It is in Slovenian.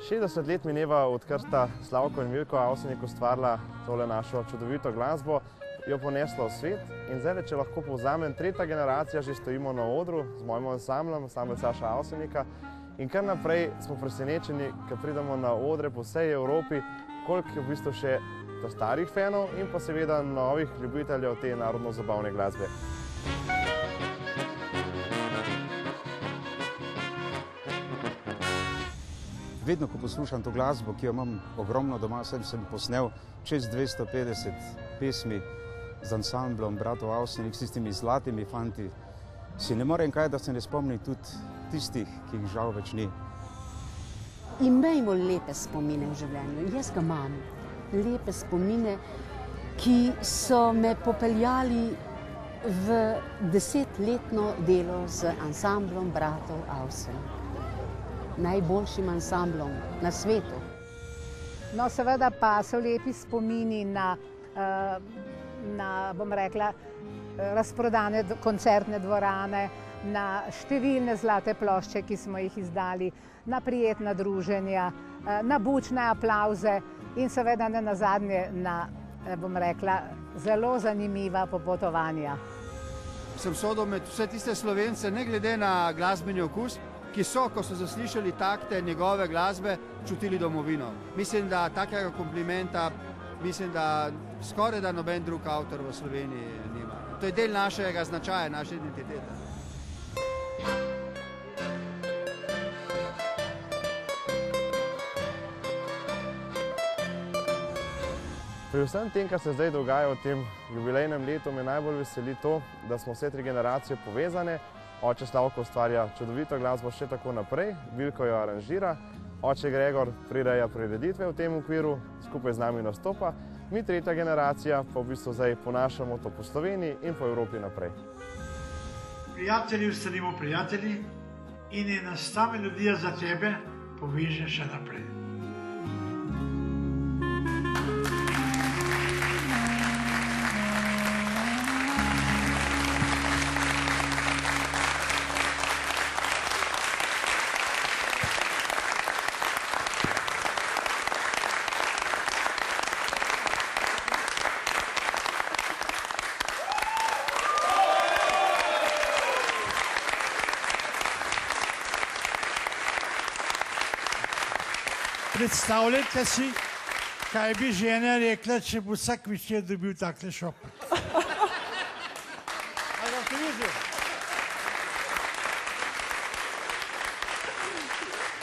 60 let mineva, odkar sta Slavko in Milko Avsenik ustvarila tole našo čudovito glasbo, jo ponesla v svet in zdaj, če lahko povzamem, tretja generacija že stojimo na odru z mojim ansamblom, ansambel Saša Avsenika in kar naprej smo presenečeni, ko pridemo na odre po vsej Evropi, koliko je v bistvu še starih fanov in pa seveda novih ljubiteljev te narodno-zabavne glasbe. Vedno, ko poslušam to glasbo, ki jo imam ogromno doma, sem posnel čez 250 pesmi z ansamblom bratov Avsenik, s tistimi zlatimi fanti, si ne morem kaj, da se ne spomnim tudi tistih, ki jih žal več ni. Imejmo lepe spomine v življenju. Jaz ga imam. Lepe spomine, ki so me popeljali v 10-letno delo z ansamblom bratov Avsenik. Najboljšim ansamblom na svetu. No, seveda pa so lepi spomini na bom rekla, razprodane koncertne dvorane, na številne zlate plošče, ki smo jih izdali, na prijetna druženja, na bučne aplavze in seveda ne nazadnje na, bom rekla, zelo zanimiva popotovanja. Sem sodil med vse tiste Slovence, ne glede na glasbeni okus, ki so, ko so zaslišali takte njegove glasbe, čutili domovino. Mislim, da takega komplimenta, mislim, da skoraj da noben drug avtor v Sloveniji nima. To je del našega značaja, naše identitete. Pri vsem tem, kar se zdaj dogaja v tem jubilejnem letu, me najbolj veseli to, da smo vse tri generacije povezane. Oče Slavko ustvarja čudovito glasbo še tako naprej, Milko jo aranžira, oče Gregor prireja prireditve v tem okviru, skupaj z nami nastopa, mi tretja generacija pa v bistvu zdaj ponašamo to po Sloveniji in po Evropi naprej. Prijatelji ostanimo prijatelji in nas ta melodija za tebe poveže še naprej. Predstavljajte si, kaj bi žena rekla, če bi vsak večer dobil takle šopek. Ali ga ste videli?